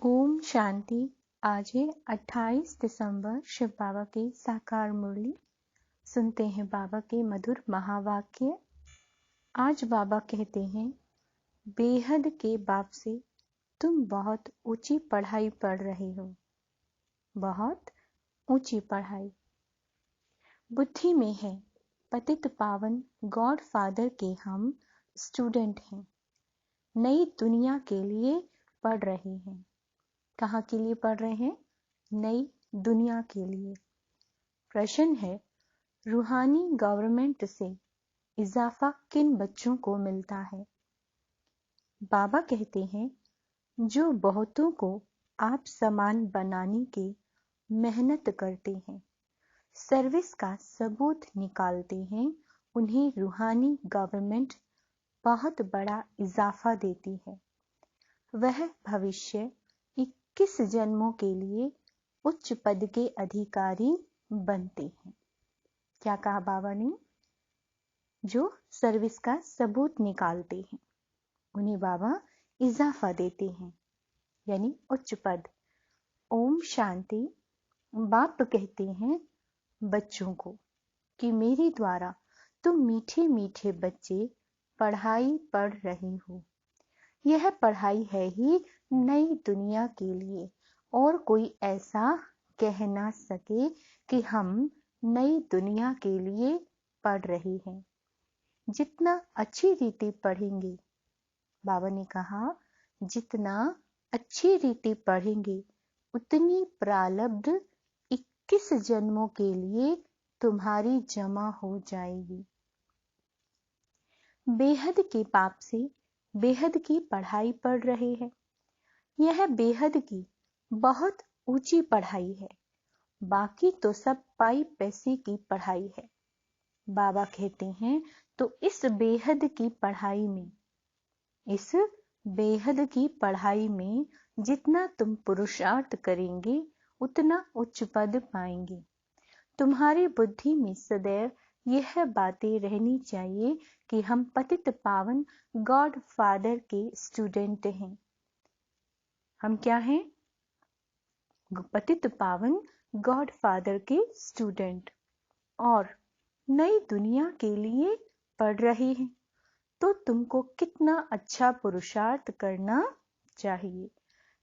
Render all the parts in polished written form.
ओम शांति। आज है 28 दिसंबर। शिव बाबा की साकार मुरली सुनते हैं। बाबा के मधुर महावाक्य। आज बाबा कहते हैं, बेहद के बाप से तुम बहुत ऊंची पढ़ाई पढ़ रहे हो। बहुत ऊंची पढ़ाई बुद्धि में है। पतित पावन गॉड फादर के हम स्टूडेंट हैं। नई दुनिया के लिए पढ़ रहे हैं। कहाँ के लिए पढ़ रहे हैं? नई दुनिया के लिए। प्रश्न है, रूहानी गवर्नमेंट से इजाफा किन बच्चों को मिलता है? बाबा कहते हैं, जो बहुतों को आप समान बनाने की मेहनत करते हैं, सर्विस का सबूत निकालते हैं, उन्हें रूहानी गवर्नमेंट बहुत बड़ा इजाफा देती है। वह भविष्य 21 जन्मों के लिए उच्च पद के अधिकारी बनते हैं। क्या कहा बाबा ने? जो सर्विस का सबूत निकालते हैं, उन्हें बाबा इजाफा देते हैं, यानी उच्च पद। ओम शांति। बाप कहते हैं बच्चों को कि मेरे द्वारा तुम मीठे मीठे बच्चे पढ़ाई पढ़ रहे हो। यह पढ़ाई है ही नई दुनिया के लिए, और कोई ऐसा कह ना सके कि हम नई दुनिया के लिए पढ़ रहे हैं। जितना अच्छी रीति पढ़ेंगे, बाबा ने कहा, जितना अच्छी रीति पढ़ेंगे उतनी प्रारब्ध 21 जन्मों के लिए तुम्हारी जमा हो जाएगी। बेहद के पाप से बेहद की पढ़ाई पढ़ रहे हैं। यह बेहद की बहुत ऊंची पढ़ाई है। बाकी तो सब पाई पैसे की पढ़ाई है। बाबा कहते हैं, तो इस बेहद की पढ़ाई में जितना तुम पुरुषार्थ करेंगे उतना उच्च पद पाएंगे। तुम्हारी बुद्धि में सदैव यह बातें रहनी चाहिए कि हम पतित पावन गॉड फादर के स्टूडेंट हैं। हम क्या हैं? पतित पावन गॉड फादर के स्टूडेंट, और नई दुनिया के लिए पढ़ रहे हैं। तो तुमको कितना अच्छा पुरुषार्थ करना चाहिए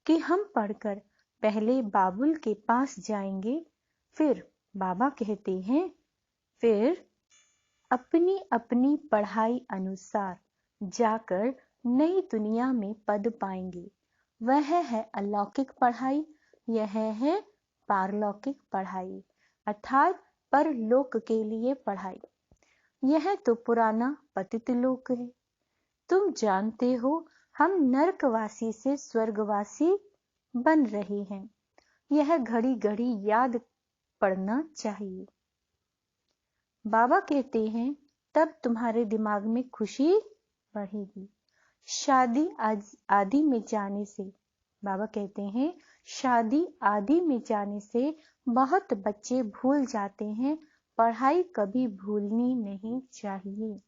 कि हम पढ़कर पहले बाबुल के पास जाएंगे। फिर बाबा कहते हैं, फिर अपनी अपनी पढ़ाई अनुसार जाकर नई दुनिया में पद पाएंगे। वह है अलौकिक पढ़ाई, यह है पारलौकिक पढ़ाई, अर्थात परलोक के लिए पढ़ाई। यह तो पुराना पतित लोक है। तुम जानते हो, हम नरकवासी से स्वर्गवासी बन रहे हैं। यह घड़ी घड़ी याद पड़ना चाहिए। बाबा कहते हैं, तब तुम्हारे दिमाग में खुशी बढ़ेगी। शादी आदि में जाने से, बाबा कहते हैं, शादी आदि में जाने से बहुत बच्चे भूल जाते हैं। पढ़ाई कभी भूलनी नहीं चाहिए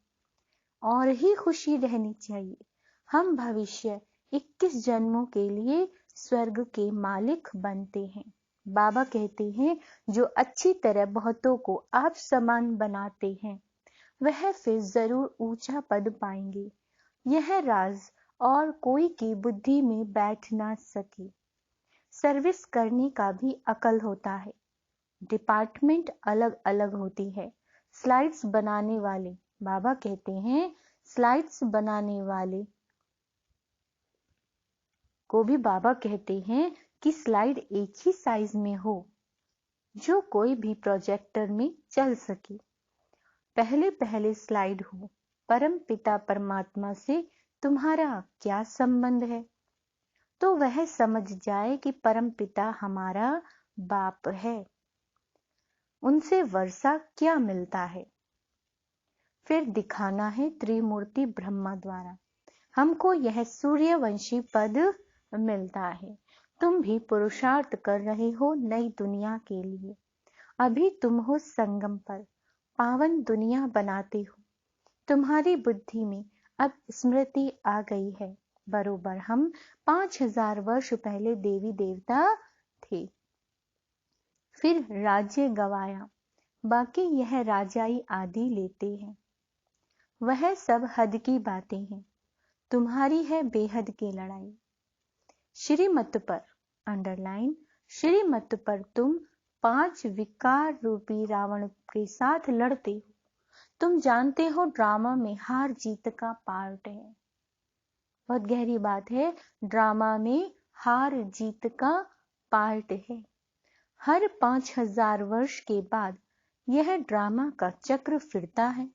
और ही खुशी रहनी चाहिए। हम भविष्य 21 जन्मों के लिए स्वर्ग के मालिक बनते हैं। बाबा कहते हैं, जो अच्छी तरह बहुतों को आप समान बनाते हैं, वह फिर जरूर ऊंचा पद पाएंगे। यह राज और कोई की बुद्धि में बैठ ना सके। सर्विस करने का भी अकल होता है। डिपार्टमेंट अलग अलग होती है। स्लाइड्स बनाने वाले, बाबा कहते हैं, स्लाइड्स बनाने वाले को भी बाबा कहते हैं कि स्लाइड एक ही साइज में हो, जो कोई भी प्रोजेक्टर में चल सके। पहले पहले स्लाइड हो, परम पिता परमात्मा से तुम्हारा क्या संबंध है, तो वह समझ जाए कि परम पिता हमारा बाप है। उनसे वर्षा क्या मिलता है। फिर दिखाना है त्रिमूर्ति ब्रह्मा द्वारा। हमको यह सूर्यवंशी पद मिलता है। तुम भी पुरुषार्थ कर रहे हो नई दुनिया के लिए। अभी तुम हो संगम पर, पावन दुनिया बनाते हो। तुम्हारी बुद्धि में अब स्मृति आ गई है। बरोबर हम 5000 वर्ष पहले देवी देवता थे। फिर राज्य गवाया, बाकी यह राजाई आदि लेते हैं। वह सब हद की बातें हैं, तुम्हारी है बेहद की लड़ाई। श्रीमत पर अंडरलाइन, श्रीमत पर तुम 5 विकार रूपी रावण के साथ लड़ते हो। तुम जानते हो ड्रामा में हार जीत का पार्ट है। बहुत गहरी बात है, ड्रामा में हार जीत का पार्ट है। हर 5000 वर्ष के बाद यह ड्रामा का चक्र फिरता है।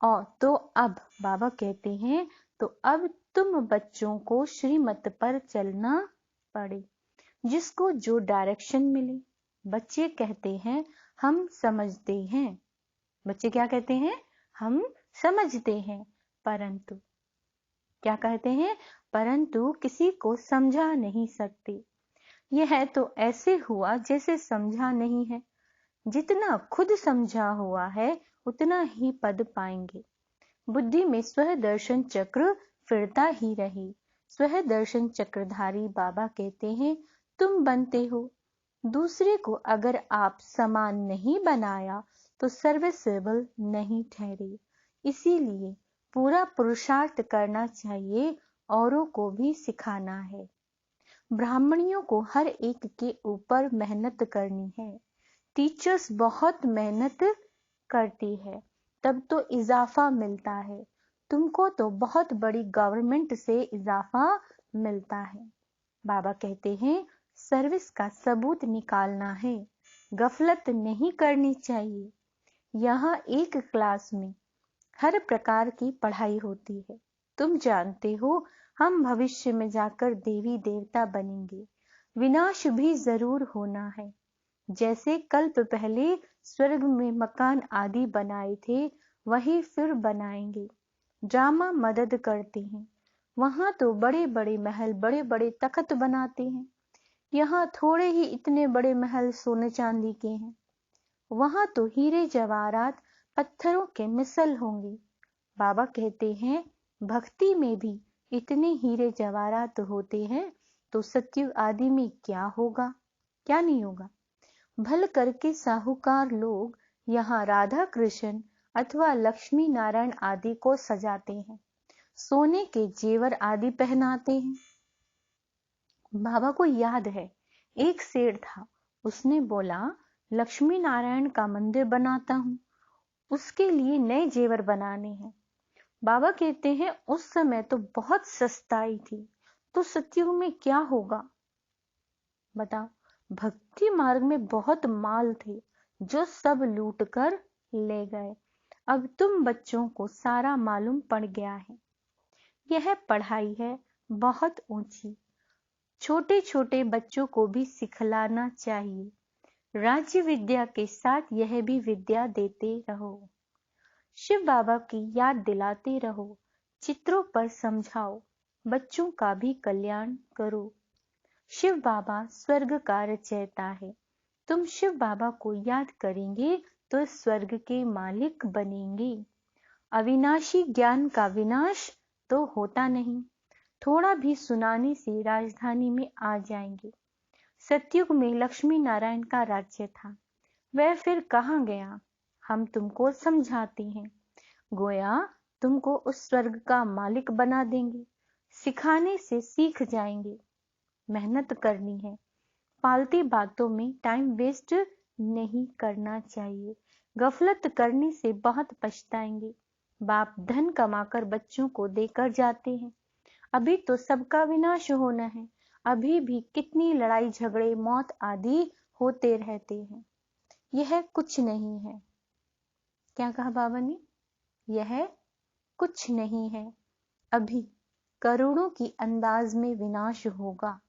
और तो अब बाबा कहते हैं, तो अब तुम बच्चों को श्रीमत पर चलना पड़े, जिसको जो डायरेक्शन मिले। बच्चे कहते हैं हम समझते हैं। बच्चे क्या कहते हैं? हम समझते हैं, परंतु क्या कहते हैं? परंतु किसी को समझा नहीं सकते। यह तो ऐसे हुआ जैसे समझा नहीं है। जितना खुद समझा हुआ है उतना ही पद पाएंगे। बुद्धि में स्व दर्शन चक्र फिरता ही रहे। स्व दर्शन चक्रधारी बाबा कहते हैं तुम बनते हो। दूसरे को अगर आप समान नहीं बनाया तो सर्विसेबल नहीं ठहरे। इसीलिए पूरा पुरुषार्थ करना चाहिए, औरों को भी सिखाना है। ब्राह्मणियों को हर एक के ऊपर मेहनत करनी है। टीचर्स बहुत मेहनत करती है, तब तो इजाफा मिलता है। तुमको तो बहुत बड़ी गवर्नमेंट से इजाफा मिलता है। बाबा कहते हैं सर्विस का सबूत निकालना है, गफलत नहीं करनी चाहिए। यहाँ एक क्लास में हर प्रकार की पढ़ाई होती है। तुम जानते हो हम भविष्य में जाकर देवी देवता बनेंगे। विनाश भी जरूर होना है। जैसे कल्प पहले स्वर्ग में मकान आदि बनाए थे, वही फिर बनाएंगे। ड्रामा मदद करते हैं। वहां तो बड़े बड़े महल, बड़े बड़े तख्त बनाते हैं। यहाँ थोड़े ही इतने बड़े महल सोने चांदी के हैं। वहां तो हीरे जवाहरात पत्थरों के मिसल होंगे। बाबा कहते हैं भक्ति में भी इतने हीरे जवाहरात होते हैं, तो सत्युग आदि में क्या होगा, क्या नहीं होगा। भल करके साहूकार लोग यहाँ राधा कृष्ण अथवा लक्ष्मी नारायण आदि को सजाते हैं, सोने के जेवर आदि पहनाते हैं। बाबा को याद है एक सेठ था, उसने बोला लक्ष्मी नारायण का मंदिर बनाता हूं, उसके लिए नए जेवर बनाने हैं। बाबा कहते हैं उस समय तो बहुत सस्ताई थी, तो सत्युग में क्या होगा बताओ। भक्ति मार्ग में बहुत माल थे जो सब लूट कर ले गए। अब तुम बच्चों को सारा मालूम पड़ गया है। यह पढ़ाई है बहुत ऊंची, छोटे छोटे बच्चों को भी सिखलाना चाहिए। राज्य विद्या के साथ यह भी विद्या देते रहो। शिव बाबा की याद दिलाते रहो, चित्रों पर समझाओ, बच्चों का भी कल्याण करो। शिव बाबा स्वर्ग का रचयिता है। तुम शिव बाबा को याद करेंगे तो स्वर्ग के मालिक बनेंगे। अविनाशी ज्ञान का विनाश तो होता नहीं। थोड़ा भी सुनाने से राजधानी में आ जाएंगे। सतयुग में लक्ष्मी नारायण का राज्य था, वह फिर कहाँ गया? हम तुमको समझाते हैं, गोया तुमको उस स्वर्ग का मालिक बना देंगे। सिखाने से सीख जाएंगे। मेहनत करनी है। फालतू बातों में टाइम वेस्ट नहीं करना चाहिए। गफलत करने से बहुत पछताएंगे। बाप धन कमाकर बच्चों को देकर जाते हैं। अभी तो सबका विनाश होना है। अभी भी कितनी लड़ाई झगड़े मौत आदि होते रहते हैं। यह कुछ नहीं है। क्या कहा बाबा ने? यह कुछ नहीं है। अभी करोड़ों की अंदाज में विनाश होगा।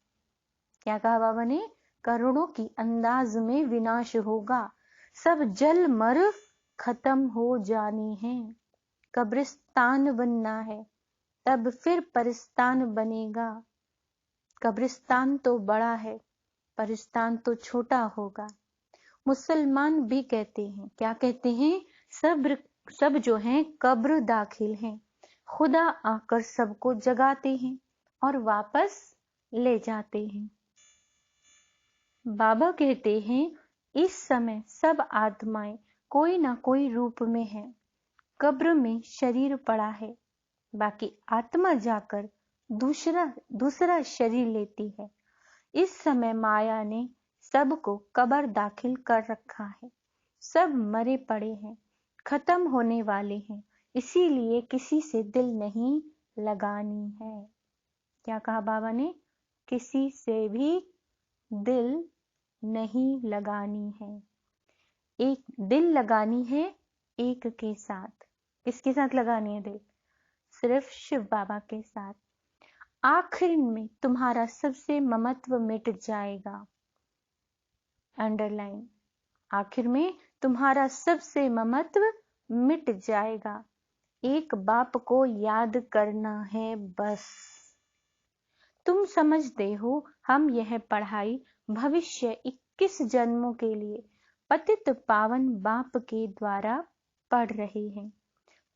क्या कहा बाबा ने? करोड़ों की अंदाज में विनाश होगा। सब जल मर खत्म हो जाने हैं। कब्रिस्तान बनना है, तब फिर परिस्तान बनेगा। कब्रिस्तान तो बड़ा है, परिस्तान तो छोटा होगा। मुसलमान भी कहते हैं, क्या कहते हैं? सब जो हैं कब्र दाखिल हैं। खुदा आकर सबको जगाते हैं। और वापस ले जाते हैं। बाबा कहते हैं इस समय सब आत्माएं कोई ना कोई रूप में हैं। कब्र में शरीर पड़ा है, बाकी आत्मा जाकर दूसरा शरीर लेती है। इस समय माया ने सबको कब्र दाखिल कर रखा है। सब मरे पड़े हैं, खत्म होने वाले हैं, इसीलिए किसी से दिल नहीं लगानी है। क्या कहा बाबा ने? किसी से भी दिल नहीं लगानी है। एक दिल लगानी है एक के साथ। किसके साथ लगानी है दिल? सिर्फ शिव बाबा के साथ। आखिर में तुम्हारा सबसे ममत्व मिट जाएगा। अंडरलाइन। आखिर में तुम्हारा सबसे ममत्व मिट जाएगा। एक बाप को याद करना है बस। तुम समझते हो हम यह पढ़ाई भविष्य 21 जन्मों के लिए पतित पावन बाप के द्वारा पढ़ रहे हैं।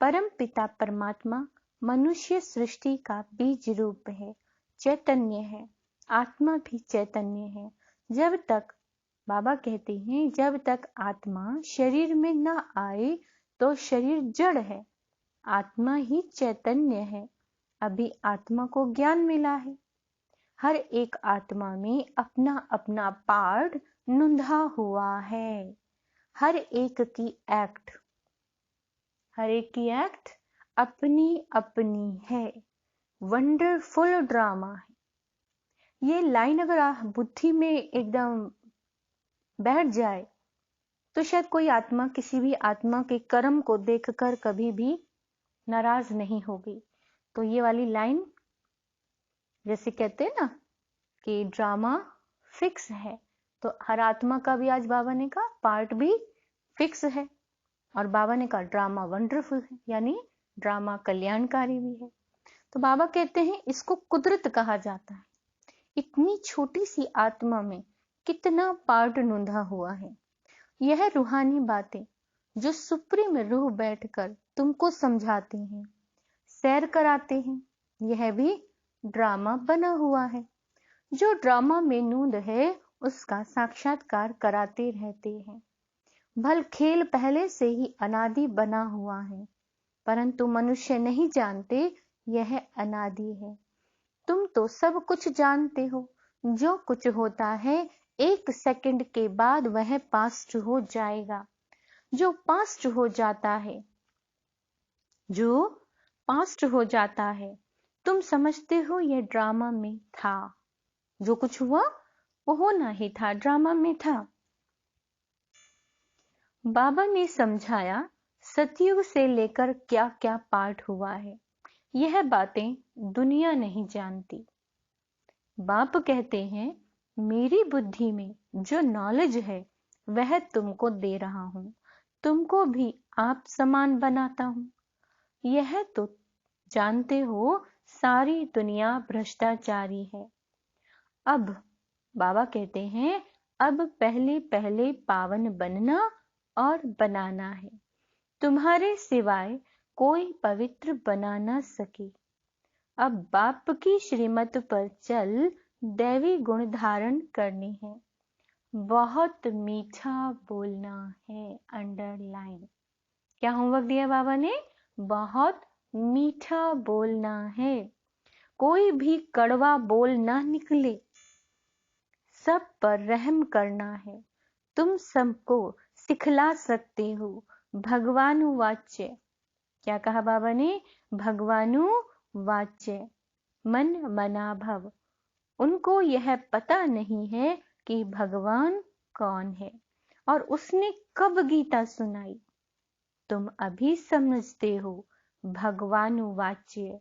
परम पिता परमात्मा मनुष्य सृष्टि का बीज रूप है, चैतन्य है, आत्मा भी चैतन्य है। जब तक बाबा कहते हैं जब तक आत्मा शरीर में न आए तो शरीर जड़ है, आत्मा ही चैतन्य है। अभी आत्मा को ज्ञान मिला है। हर एक आत्मा में अपना अपना पार्ट नुंधा हुआ है। हर एक की एक्ट अपनी अपनी है। वंडरफुल ड्रामा है। ये लाइन अगर बुद्धि में एकदम बैठ जाए तो शायद कोई आत्मा किसी भी आत्मा के कर्म को देखकर कभी भी नाराज नहीं होगी। तो ये वाली लाइन जैसे कहते हैं ना कि ड्रामा फिक्स है, तो हर आत्मा का भी आज बाबा ने कहा पार्ट भी फिक्स है। और बाबा ने कहा ड्रामा वंडरफुल है, यानी ड्रामा कल्याणकारी भी है। तो बाबा कहते हैं इसको कुदरत कहा जाता है। इतनी छोटी सी आत्मा में कितना पार्ट नुंधा हुआ है। यह रूहानी बातें जो सुप्रीम रूह बैठकर तुमको समझाते हैं, सैर कराते हैं, यह भी ड्रामा बना हुआ है। जो ड्रामा में नूंद है उसका साक्षात्कार कराते रहते हैं। भल खेल पहले से ही अनादि बना हुआ है, परंतु मनुष्य नहीं जानते यह अनादि है। तुम तो सब कुछ जानते हो। जो कुछ होता है 1 सेकंड के बाद वह पास्ट हो जाएगा। जो पास्ट हो जाता है तुम समझते हो यह ड्रामा में था। जो कुछ हुआ वो होना ही था, ड्रामा में था। बाबा ने समझाया सतयुग से लेकर क्या क्या पार्ट हुआ है। यह बातें दुनिया नहीं जानती। बाप कहते हैं मेरी बुद्धि में जो नॉलेज है वह तुमको दे रहा हूं, तुमको भी आप समान बनाता हूं। यह तो जानते हो सारी दुनिया भ्रष्टाचारी है। अब बाबा कहते हैं अब पहले पहले पावन बनना और बनाना है। तुम्हारे सिवाय कोई पवित्र बना न सके। अब बाप की श्रीमत पर चल दैवी गुण धारण करने हैं। बहुत मीठा बोलना है। अंडरलाइन। क्या होमवर्क दिया बाबा ने? बहुत मीठा बोलना है। कोई भी कड़वा बोल ना निकले। सब पर रहम करना है। तुम सबको सिखला सकते हो भगवानु वाच्य। क्या कहा बाबा ने? भगवानु वाच्य, मन मना भव। उनको यह पता नहीं है कि भगवान कौन है और उसने कब गीता सुनाई। तुम अभी समझते हो भगवानु वाच्य।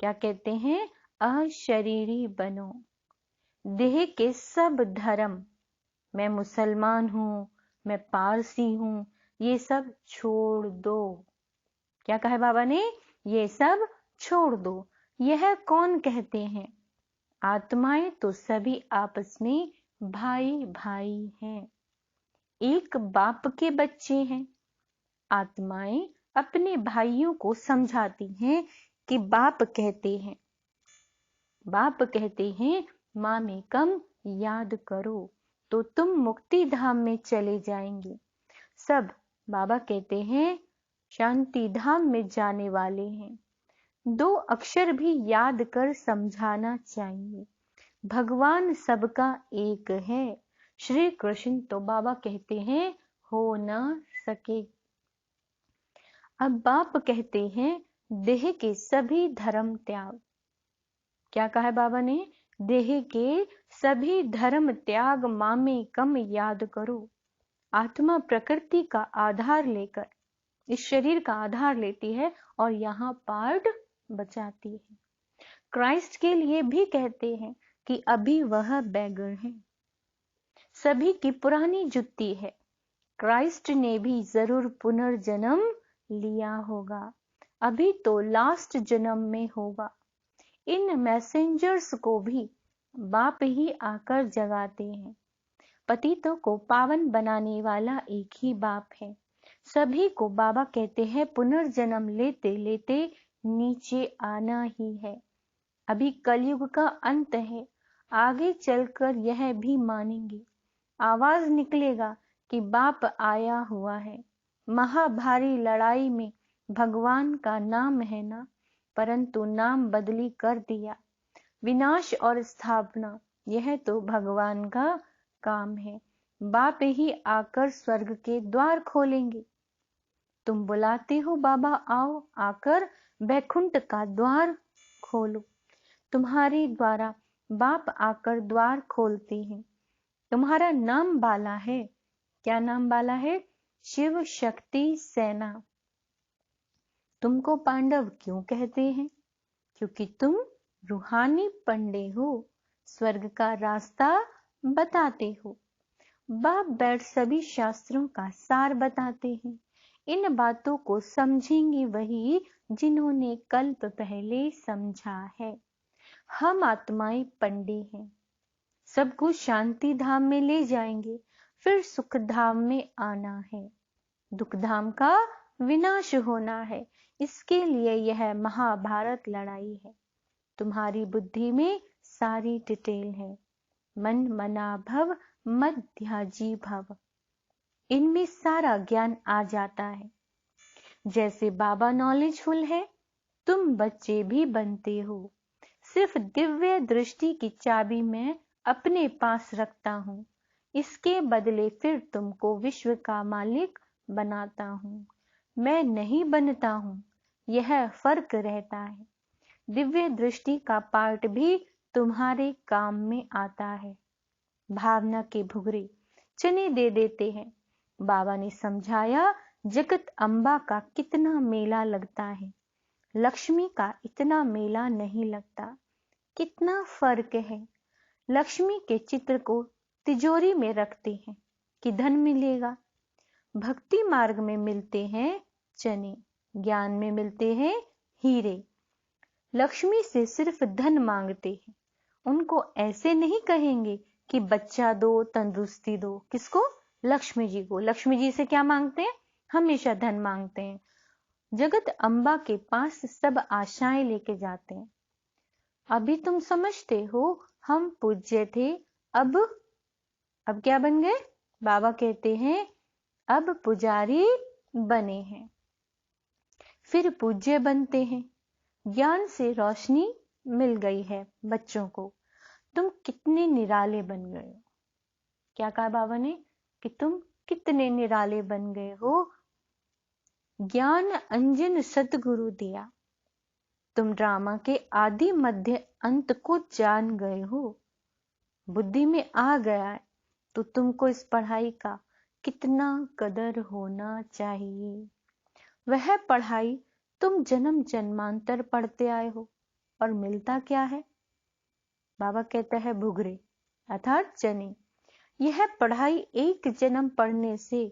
क्या कहते हैं? अशरीरी बनो। देह के सब धर्म, मैं मुसलमान हूं, मैं पारसी हूं, ये सब छोड़ दो। क्या कहा बाबा ने? ये सब छोड़ दो। यह कौन कहते हैं? आत्माएं तो सभी आपस में भाई भाई हैं, एक बाप के बच्चे हैं। आत्माएं अपने भाइयों को समझाती हैं कि बाप कहते हैं बाप कहते हैं माँ में कम याद करो तो तुम मुक्ति धाम में चले जाएंगे। सब बाबा कहते हैं शांति धाम में जाने वाले हैं। 2 अक्षर भी याद कर समझाना चाहिए, भगवान सबका एक है। श्री कृष्ण तो बाबा कहते हैं हो ना सके। अब बाप कहते हैं देह के सभी धर्म त्याग। क्या कहा है बाबा ने? देह के सभी धर्म त्याग माँ में कम याद करो। आत्मा प्रकृति का आधार लेकर इस शरीर का आधार लेती है और यहाँ पार्ट बचाती है। क्राइस्ट के लिए भी कहते हैं कि अभी वह बैगर है, सभी की पुरानी जुत्ती है। क्राइस्ट ने भी जरूर पुनर्जन्म लिया होगा, अभी तो लास्ट जन्म में होगा। इन मैसेंजर्स को भी बाप ही आकर जगाते हैं। पतितों को पावन बनाने वाला एक ही बाप है। सभी को बाबा कहते हैं पुनर्जन्म लेते लेते नीचे आना ही है। अभी कलयुग का अंत है, आगे चलकर यह भी मानेंगे। आवाज निकलेगा कि बाप आया हुआ है। महाभारी लड़ाई में भगवान का नाम है ना, परंतु नाम बदली कर दिया। विनाश और स्थापना यह तो भगवान का काम है। बाप ही आकर स्वर्ग के द्वार खोलेंगे। तुम बुलाते हो बाबा आओ, आकर बैकुंठ का द्वार खोलो। तुम्हारे द्वारा बाप आकर द्वार खोलते हैं। तुम्हारा नाम बाला है। क्या नाम बाला है? शिव शक्ति सेना। तुमको पांडव क्यों कहते हैं? क्योंकि तुम रूहानी पंडे हो, स्वर्ग का रास्ता बताते हो। बाप बैठ सभी शास्त्रों का सार बताते हैं। इन बातों को समझेंगे वही जिन्होंने कल्प पहले समझा है। हम आत्माएं पंडे हैं, सबको शांति धाम में ले जाएंगे, फिर सुख धाम में आना है। दुख धाम का विनाश होना है, इसके लिए यह महाभारत लड़ाई है। तुम्हारी बुद्धि में सारी डिटेल है। मन मना भव मध्याजी भव, इनमें सारा ज्ञान आ जाता है। जैसे बाबा नॉलेजफुल है, तुम बच्चे भी बनते हो। सिर्फ दिव्य दृष्टि की चाबी मैं अपने पास रखता हूँ, इसके बदले फिर तुमको विश्व का मालिक बनाता हूँ। मैं नहीं बनता हूँ, यह फर्क रहता है। दिव्य दृष्टि का पार्ट भी तुम्हारे काम में आता है। भावना के भुगरे चने दे देते हैं। बाबा ने समझाया जगत अम्बा का कितना मेला लगता है, लक्ष्मी का इतना मेला नहीं लगता। कितना फर्क है। लक्ष्मी के चित्र को तिजोरी में रखते हैं कि धन मिलेगा। भक्ति मार्ग में मिलते हैं चने, ज्ञान में मिलते हैं हीरे। लक्ष्मी से सिर्फ धन मांगते हैं, उनको ऐसे नहीं कहेंगे कि बच्चा दो, तंदुरुस्ती दो। किसको? लक्ष्मी जी को। लक्ष्मी जी से क्या मांगते हैं? हमेशा धन मांगते हैं। जगत अम्बा के पास सब आशाएं लेके जाते हैं। अभी तुम समझते हो हम पूज्य थे, अब क्या बन गए? बाबा कहते हैं अब पुजारी बने हैं, फिर पूज्य बनते हैं। ज्ञान से रोशनी मिल गई है बच्चों को। तुम कितने निराले बन गए हो। क्या कहा बाबा ने? कि तुम कितने निराले बन गए हो। ज्ञान अंजन सतगुरु दिया। तुम ड्रामा के आदि मध्य अंत को जान गए हो, बुद्धि में आ गया है, तो तुमको इस पढ़ाई का कितना कदर होना चाहिए। वह पढ़ाई तुम जन्म जन्मांतर पढ़ते आए हो, और मिलता क्या है? बाबा कहता है भुगरे अर्थात चने। यह पढ़ाई एक जन्म पढ़ने से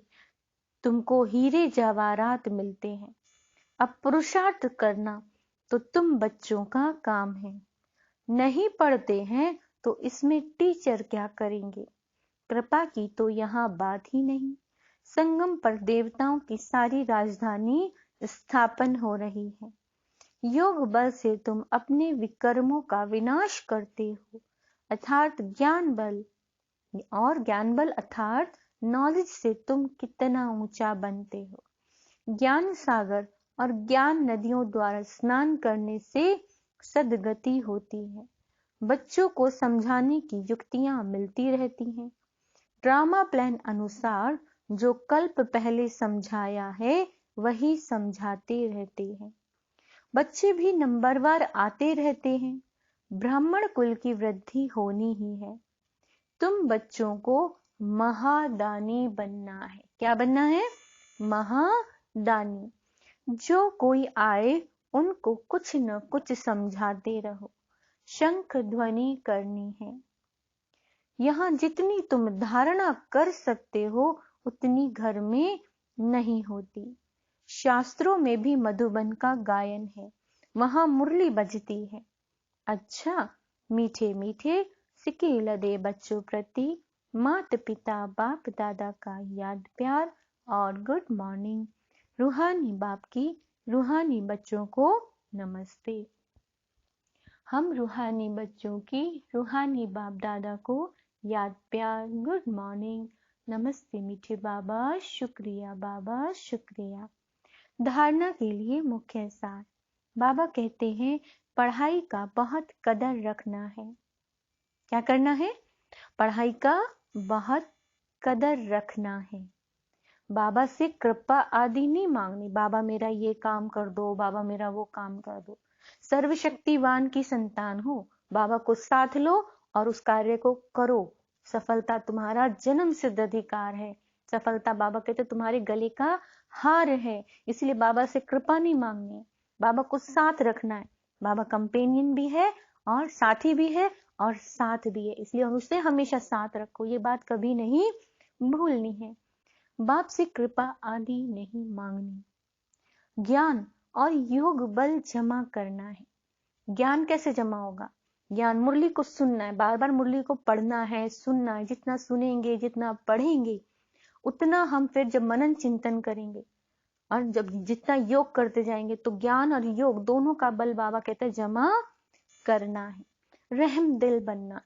तुमको हीरे जवाहरात मिलते हैं। अब पुरुषार्थ करना तो तुम बच्चों का काम है। नहीं पढ़ते हैं तो इसमें टीचर क्या करेंगे? कृपा की तो यहाँ बात ही नहीं। संगम पर देवताओं की सारी राजधानी स्थापन हो रही है। योग बल से तुम अपने विकर्मों का विनाश करते हो, अर्थात ज्ञान बल। और ज्ञान बल अर्थात नॉलेज से तुम कितना ऊंचा बनते हो। ज्ञान सागर और ज्ञान नदियों द्वारा स्नान करने से सद्गति होती है। बच्चों को समझाने की युक्तियां मिलती रहती हैं। ड्रामा प्लान अनुसार जो कल्प पहले समझाया है वही समझाते रहते हैं। बच्चे भी नंबरवार आते रहते हैं। ब्राह्मण कुल की वृद्धि होनी ही है। तुम बच्चों को महादानी बनना है। क्या बनना है? महादानी। जो कोई आए उनको कुछ न कुछ समझाते रहो। शंख ध्वनि करनी है। यहां जितनी तुम धारणा कर सकते हो उतनी घर में नहीं होती। शास्त्रों में भी मधुबन का गायन है, वहां मुरली बजती है। अच्छा, मीठे मीठे सिक्के लदे बच्चों प्रति माता पिता बाप दादा का याद प्यार और गुड मॉर्निंग। रूहानी बाप की रूहानी बच्चों को नमस्ते। हम रूहानी बच्चों की रूहानी बाप दादा को याद प्यार, गुड मॉर्निंग, नमस्ते मीठे बाबा, शुक्रिया बाबा, शुक्रिया। धारणा के लिए मुख्य सार। बाबा कहते हैं पढ़ाई का बहुत कदर रखना है। क्या करना है? पढ़ाई का बहुत कदर रखना है। बाबा से कृपा आदि नहीं मांगनी, बाबा मेरा ये काम कर दो, बाबा मेरा वो काम कर दो। सर्वशक्तिवान की संतान हो, बाबा को साथ लो और उस कार्य को करो। सफलता तुम्हारा जन्म सिद्ध अधिकार है। सफलता बाबा कहते तुम्हारे गले का हार है। इसलिए बाबा से कृपा नहीं मांगनी है, बाबा को साथ रखना है। बाबा कंपेनियन भी है और साथी भी है और साथ भी है, इसलिए उसे हमेशा साथ रखो। ये बात कभी नहीं भूलनी है। बाप से कृपा आदि नहीं मांगनी। ज्ञान और योग बल जमा करना है। ज्ञान कैसे जमा होगा? ज्ञान मुरली को सुनना है, बार बार मुरली को पढ़ना है, सुनना है। जितना सुनेंगे, जितना पढ़ेंगे, उतना हम फिर जब मनन चिंतन करेंगे और जब जितना योग करते जाएंगे तो ज्ञान और योग दोनों का बल बाबा कहते हैं जमा करना है। रहम दिल बनना,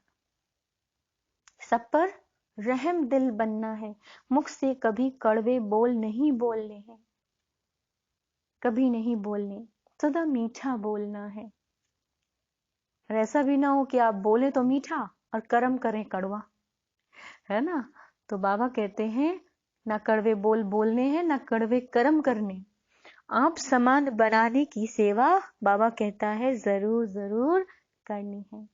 सब पर रहम दिल बनना है। मुख से कभी कड़वे बोल नहीं बोलने हैं, कभी नहीं बोलने, सदा मीठा बोलना है। और ऐसा भी ना हो कि आप बोले तो मीठा और कर्म करें कड़वा, है ना। तो बाबा कहते हैं ना कड़वे बोल बोलने हैं, ना कड़वे कर्म करने। आप समान बनाने की सेवा बाबा कहता है जरूर जरूर करनी है।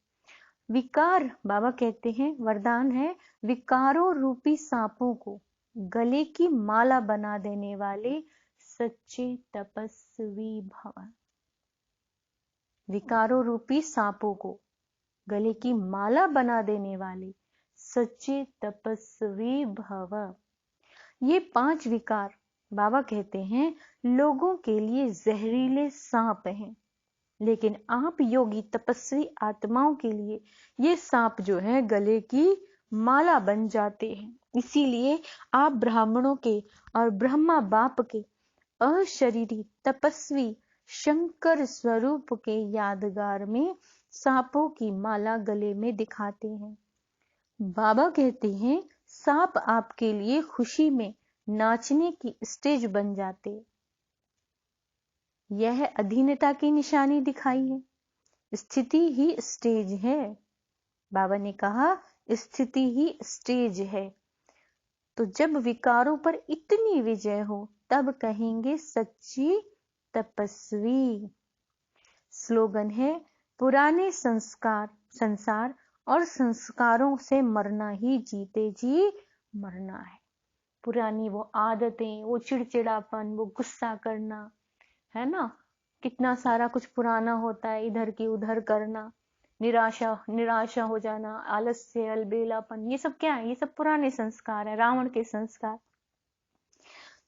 विकार, बाबा कहते हैं वरदान है, विकारों रूपी सांपों को गले की माला बना देने वाले सच्चे तपस्वी भव। विकारों रूपी सांपों को गले की माला बना देने वाले सच्चे तपस्वी भव। ये 5 विकार बाबा कहते हैं लोगों के लिए जहरीले सांप हैं, लेकिन आप योगी तपस्वी आत्माओं के लिए ये सांप जो है गले की माला बन जाते हैं। इसीलिए आप ब्राह्मणों के और ब्रह्मा बाप के अशरीरी तपस्वी शंकर स्वरूप के यादगार में सांपों की माला गले में दिखाते हैं। बाबा कहते हैं सांप आपके लिए खुशी में नाचने की स्टेज बन जाते। यह अधीनता की निशानी दिखाई है। स्थिति ही स्टेज है। बाबा ने कहा स्थिति ही स्टेज है। तो जब विकारों पर इतनी विजय हो तब कहेंगे सच्ची तपस्वी। स्लोगन है पुराने संसार और संस्कारों से मरना ही जीते जी मरना है। पुरानी वो आदतें, वो चिड़चिड़ापन, वो गुस्सा करना, है ना, कितना सारा कुछ पुराना होता है, इधर की उधर करना, निराशा हो जाना, आलस्य, अलबेलापन, ये सब क्या है? ये सब पुराने संस्कार है, रावण के संस्कार।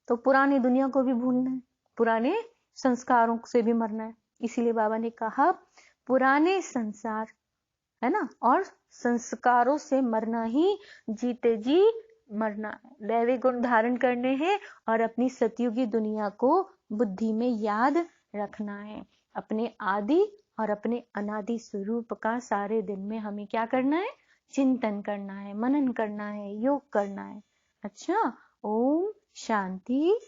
तो पुरानी दुनिया को भी भूलना है, पुराने संस्कारों से भी मरना है। इसीलिए बाबा ने कहा पुराने संसार, है ना, और संस्कारों से मरना ही जीते जी मरना है। दैवी गुण धारण करने हैं और अपनी सतयुगी दुनिया को बुद्धि में याद रखना है। अपने आदि और अपने अनादि स्वरूप का सारे दिन में हमें क्या करना है? चिंतन करना है, मनन करना है, योग करना है। अच्छा, ओम शांति।